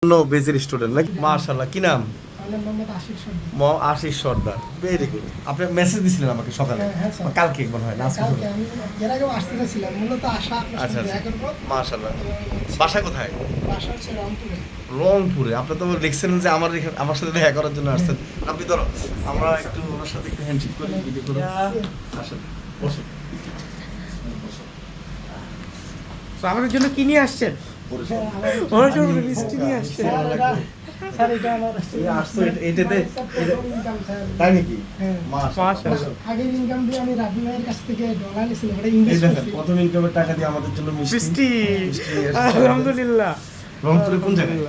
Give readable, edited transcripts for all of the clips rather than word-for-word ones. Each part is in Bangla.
বেজের স্টুডেন্ট নাকি? মাশাআল্লাহ, কি নাম? আশিস সর্দার, ভেরি গুড। আপনি মেসেজ দিছিলেন আমাকে সকালে, কালকে মনে হয় না? আচ্ছা আচ্ছা, মাশাআল্লাহ। বাসা কোথায়? রংপুরে। আপনি তো লিখছেন যে আমার সাথে দেখা করার জন্য আসছেন। আপনি ধরো, আমরা একটু ওনার সাথে একটু হ্যান্ডশেক করি, ভিডিও করি। আসেন, বসুন। আমাদের জন্য কি নিয়ে আসছেন? ওনার জন্য মিষ্টি নিয়ে আসছেন। তাই নাকি? আগের ইনকাম দিয়ে আমি রাবি ভাইয়ের কাছ থেকে ডলার নিয়েছিলাম, এটা ইনভেস্ট করছি। প্রথম ইনকামের টাকা দিয়ে আমাদের জন্য মিষ্টি। আলহামদুলিল্লাহ। রংপুরে কোন জায়গায়?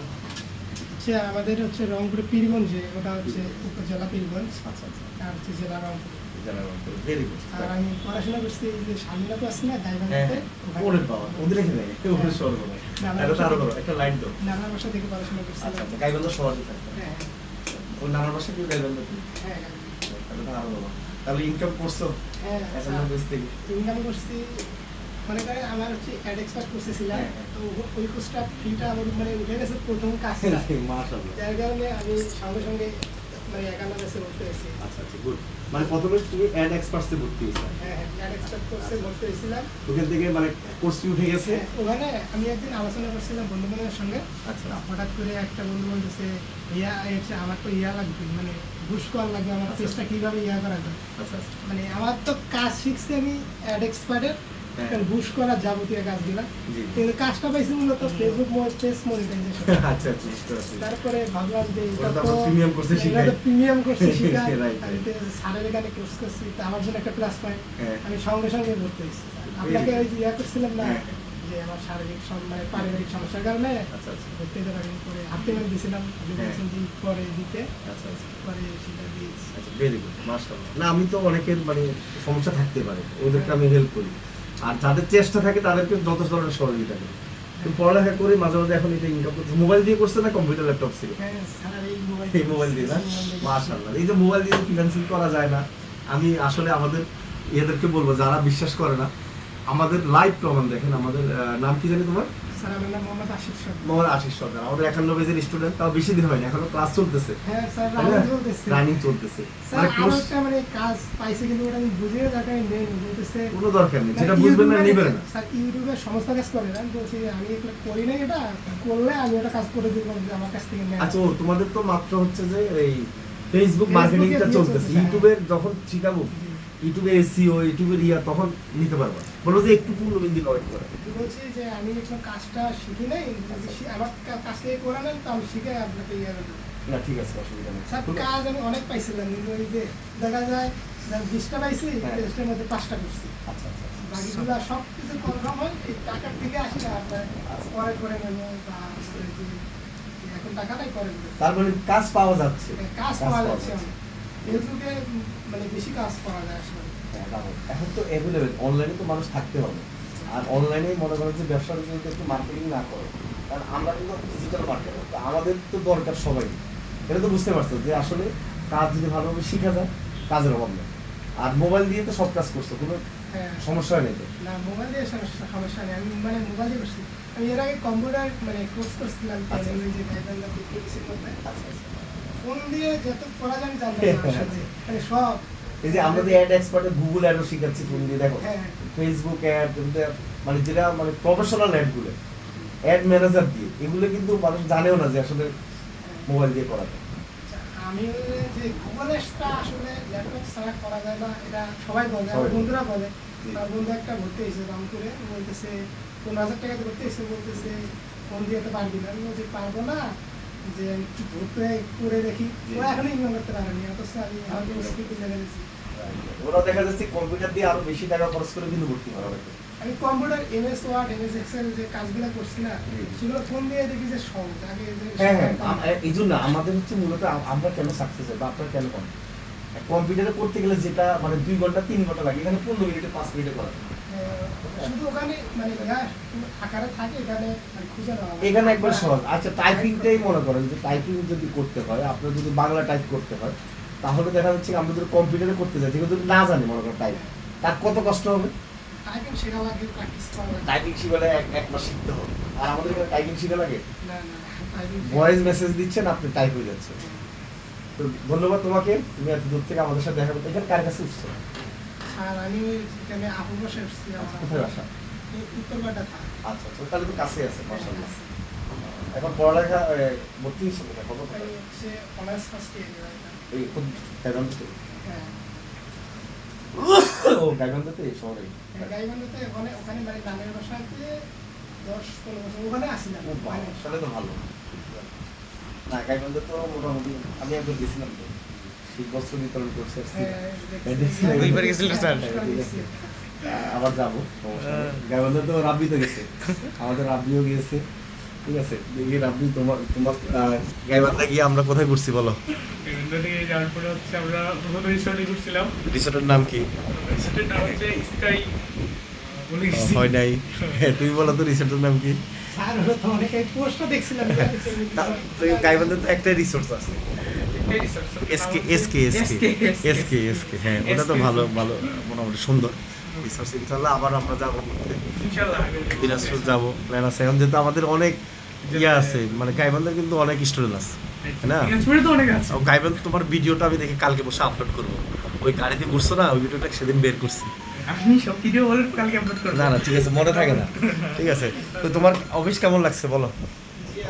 আমাদের হচ্ছে রংপুরে পীরগঞ্জে, ওটা হচ্ছে উপজেলা পীরগঞ্জ। আচ্ছা আচ্ছা। আর হচ্ছে জেলা রংপুর। আর আমি পড়াশোনা করছি যে স্বামীনাথ আছে না গাইবান্ধাতে, ওরে বাবা, ওদের এখানে নেই, ওরে শহর বলে। এটা আরো বড় একটা লাইট দাও। নানার বাসা থেকে পড়াশোনা করছি। আচ্ছা আচ্ছা, গাইবান্ধা শহরে থাকে। হ্যাঁ ওই নানার বাসা কি গাইবান্ধা? হ্যাঁ। তাহলে আরো বড়। তাহলে ইনকাম করছো? হ্যাঁ, এখন বুঝতে ইনকাম করছি। মনে করে আমার হচ্ছে অ্যাড এক্সপার্ট করতেছিলাম, তো ওই কোর্সটা ফিটা আমার মানে উঠে গেছে প্রথম কাজটা। মাশাআল্লাহ। যার কারণে আমি সঙ্গে সঙ্গে মানে একান্ন কাছে ভর্তি হয়েছি। আচ্ছা আচ্ছা, গুড। মানে প্রথমে তুমি অ্যাড এক্সপার্টসে ভর্তি হয়েছো? হ্যাঁ হ্যাঁ, অ্যাড এক্সপার্ট কোর্সে ভর্তি হয়েছিলাম। ওখান থেকে মানে কোর্স উঠে গেছে? ওখানে আমি একদিন আলোচনা করছিলাম বন্ধু বান্ধবের সঙ্গে। আচ্ছা। হঠাৎ করে একটা বন্ধু বলতেছে হচ্ছে আমার তো লাগবে, মানে ঘুষ করা লাগবে, আমার চেষ্টা কিভাবে করা যায়। আচ্ছা আচ্ছা, মানে আমার তো কাজ শিখছি আমি অ্যাড এক্সপার্টের, বুশ করা যাবতীয় কাজগুলা, কিন্তু কাজটা পাইছি মূলত ফেসবুক পেজ মনিটাইজেশন। আচ্ছা আচ্ছা, তারপরে ভাবলাম যে এটা তো প্রিমিয়াম কোর্সে শিখাই, প্রিমিয়াম কোর্সে শিখাই, আমি তো স্যারের এখানে কোর্স করছি, তো আমার জন্য একটা ক্লাস পাই, আমি সঙ্গে সঙ্গে ভর্তি হয়েছি। আপনাকে ওই যে করছিলাম না যে আমার শারীরিক মানে পারিবারিক সমস্যার কারণে ভর্তি হতে পারিনি, পরে আর্টিকেল দিয়েছিলাম, আপনি বলছেন যে পরে দিতে। আচ্ছা আচ্ছা, পরে সেটা দিয়েছি। আচ্ছা, ভেরি গুড, মাশাআল্লাহ। না, আমি তো অনেকের মানে সমস্যা থাকতে পারে, ওদেরকে আমি হেল্প করি, আর যাদের চেষ্টা থাকে তাদেরকে যত ধরনের সহযোগিতা করি। তুমি পড়ালেখা করে মাঝে মাঝে এখন এটা ইনকাম করছো। মোবাইল দিয়ে করছে না কম্পিউটার ল্যাপটপ ছিল? এই মোবাইল দিয়ে না? মাশাআল্লাহ। এই যে মোবাইল দিয়ে ফ্রিল্যান্সিং করা যায় না, আমি আসলে আমাদের এদেরকে বলবো যারা বিশ্বাস করে না, আমাদের লাইভ প্রমাণ দেখেন। আমাদের নাম কি জানি তোমার? স্যার আমার নাম মোহাম্মদ আশিস সরদার। মোহাম্মদ আশিস সরদার, আমাদের 91 বেজের স্টুডেন্ট, তাও বেশি দিন হয়নি, এখনো ক্লাস চলতেছে। হ্যাঁ স্যার, রানিং চলতেছে। স্যার আমার একটা মানে কাজ পাইছে, কিন্তু ওটা আমি বুঝিয়ে যাকে আমি নেই বলতেছে কোনো দরকার নেই, যেটা বুঝবেন না নেবেন না। স্যার ইউটিউবে সমস্ত কাজ করে না, আমি বলছি আমি এগুলো করি না, এটা করলে আমি ওটা কাজ করে দিব আমার কাছ থেকে নেন। আচ্ছা, ও তোমাদের তো মাত্র হচ্ছে যে এই ফেসবুক মার্কেটিংটা চলতেছে, ইউটিউবের যখন শিখাবো, ইউটিউবে এসইও, ইউটিউবের তখন নিতে পারবা। বলো যে একটু 15 মিনিট ওয়েট করে। বলছি যে আমি এখন কাজটা শিখি নাই, আমার কাছ থেকে করে নেন, তো আমি শিখে আপনাকে না ঠিক আছে, অসুবিধা নেই। স্যার কাজ আমি অনেক পাইছিলাম, কিন্তু ওই যে দেখা যায় 20টা পাইছি, 20টার মধ্যে 5টা করছি। আচ্ছা আচ্ছা, বাকিগুলো সব কিছু কনফার্ম হয়, এই টাকার থেকে আসি না, আপনার পরে করে নেবো, বা এখন টাকাটাই করে নেবো। তার মানে কাজ পাওয়া যাচ্ছে, কাজ পাওয়া যাচ্ছে, ফেসবুকে মানে বেশি কাজ পাওয়া যায় আসলে। এখন তো অ্যাভেলেবেল, অনলাইনে তো মানুষ থাকতে হবে, আর অনলাইনে মনে করেন যে ব্যবসার যদি একটু মার্কেটিং না করে, কারণ আমরা কিন্তু ডিজিটাল মার্কেটার, তো আমাদের তো দরকার সবাই। এটা তো বুঝতে পারছো যে আসলে কাজ যদি ভালোভাবে শেখা যায়, কাজের অভাব নেই। আর মোবাইল দিয়ে তো সব কাজ করছো, কোনো সমস্যা নেই তো? না, মোবাইল দিয়ে সমস্যা নেই, আমি মানে মোবাইল দিয়ে করছি। আমি এর আগে কম্পিউটার মানে কোর্স করছিলাম, ফোন দিয়ে যত পড়া যায় জানতাম না, মানে সব। এই যে আমরা যে অ্যাড এক্সপার্টে গুগল অ্যাডও শিখাচ্ছি ফোন দিয়ে, দেখো ফেসবুক অ্যাড, মানে যেটা মানে প্রফেশনাল অ্যাডগুলো, অ্যাড ম্যানেজার দিয়ে, এগুলো কিন্তু মানুষ জানেও না যে আসলে মোবাইল দিয়ে করা যায়। আমি যে গুগলটা আসলে ল্যাপটপ ছাড়া করা যায় না, এটা সবাই বলে, আমার বন্ধুরা বলে। তার বন্ধু একটা ভর্তি হয়েছে রংপুরে, বলতেছে 15,000 টাকাতে ভর্তি হয়েছে, বলতেছে ফোন দিয়ে তো পারবি না। আমি বলছি পারবো না, যে একটু ভর্তি করে দেখি। ও এখনো ইনকাম করতে পারেনি, অথচ আমি আমাকে স্কিপে জেনে গেছি। ওরা দেখা যাচ্ছে কম্পিউটার দিয়ে আরো বেশি টাকা খরচ করে কিন্তু ভর্তি করা হয়। আমি computer MS Word, MS Excel যে কাজগুলো করছি না, সেগুলো ফোন দিয়ে দেখি যে সহজ। আগে এই জন্য আমাদের হচ্ছে মূলত আমরা কেন সাকসেস হয় বা আপনারা কেন পান, কম্পিউটারে করতে গেলে যেটা মানে 2 ঘন্টা 3 ঘন্টা লাগে, এখানে 15 মিনিটে 5 মিনিটে করা যায়। শুধু ওখানে মানে আকারে থাকে, এখানে খুঁজে নেওয়া এখানে একবার সহজ। আচ্ছা, টাইপিংটাই মনে করেন যে টাইপিং যদি করতে হয়, আপনার যদি বাংলা টাইপ করতে হয়, তাহলে দেখা যাচ্ছে আমরা যদি কম্পিউটারে করতে যাই, যেগুলো যদি না জানি মনে করেন টাইপ, তার কত কষ্ট হবে? টাইপিং শেখা লাগে, প্র্যাকটিস করা লাগে। টাইপিং শিখলে এক মাস শিখতে হবে, আর আমাদের এখানে টাইপিং শিখা লাগে। না না, ভয়েস মেসেজ দিচ্ছেন, আপনি টাইপ হয়ে যাচ্ছে। তো ধন্যবাদ তোমাকে, তুমি এত দূর থেকে আমাদের সাথে দেখা করতে। এখানে কার কাছে উঠছো? আর আমি এখানে আপুর বসে এসেছি আমার কোথায় বাসা? উত্তরপাড়া থানা। আচ্ছা আচ্ছা, তাহলে তো কাছে আছে মাশাআল্লাহ। এখন পড়ালেখা ভর্তি হয়েছে কোথায়? কত আমি হচ্ছে অনার্স ফার্স্ট ইয়ার। এই কোন গাইবান্ধাতে? হ্যাঁ, ও গাইবান্ধাতে শহরে। গাইবান্ধাতে ওখানে বাড়ি নামের বাসাতে 10-15 বছর ওখানে আসিলাম। ও বাহ, তাহলে তো ভালো। না গাইবান্ধা তো মোটামুটি আমি একবার গেছিলাম তো, শীত বস্ত্র বিতরণ করছে আসছি। দুইবার গেছিলেন স্যার? আবার যাবো, গাইবান্ধা তো রাব্বি তো গেছে, আমাদের রাব্বিও গিয়েছে। ঠিক আছে, দেখি রাব্বি তোমার তোমার গাইবান্ধা গিয়ে আমরা কোথায় ঘুরছি বলো? গাইবান্ধা থেকে যাওয়ার পরে হচ্ছে আমরা প্রথমে রিসোর্টে ঘুরছিলাম। রিসোর্টের নাম কি? রিসোর্টের নাম হচ্ছে স্কাই, বলে গেছি। হয় নাই, তুমি বলো তো রিসোর্টের নাম কি? স্যার হলো তো অনেকে পোস্টটা দেখছিলাম। গাইবান্ধা তো একটা রিসোর্ট আছে, এই resort SK SK SK SK SK, হ্যাঁ ওটা তো ভালো ভালো, মোটামুটি সুন্দর রিসোর্ট। ইনশাল্লাহ আবার আমরা যাবো ঘুরতে, ইনশাআল্লাহ দিনাজপুর যাবো, প্ল্যান আছে। এখন যেহেতু আমাদের অনেক ইয়ে আছে, মানে গাইবান্ধার কিন্তু অনেক স্টুডেন্ট আছে, তাই না? দিনাজপুরে তো অনেক আছে। গাইবান্ধা তোমার ভিডিওটা আমি দেখে কালকে বসে আপলোড করবো। ওই গাড়িতে ঘুরছো না, ওই ভিডিওটা সেদিন বের করছি। আমি সব ভিডিও বলে কালকে আপলোড করব। না না ঠিক আছে, মনে থাকে না। ঠিক আছে, তো তোমার অফিস কেমন লাগছে বলো?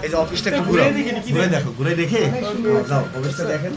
এই যে অফিসটা একটু ঘুরে ঘুরে দেখো, ঘুরে দেখে যাও অফিসটা দেখেন।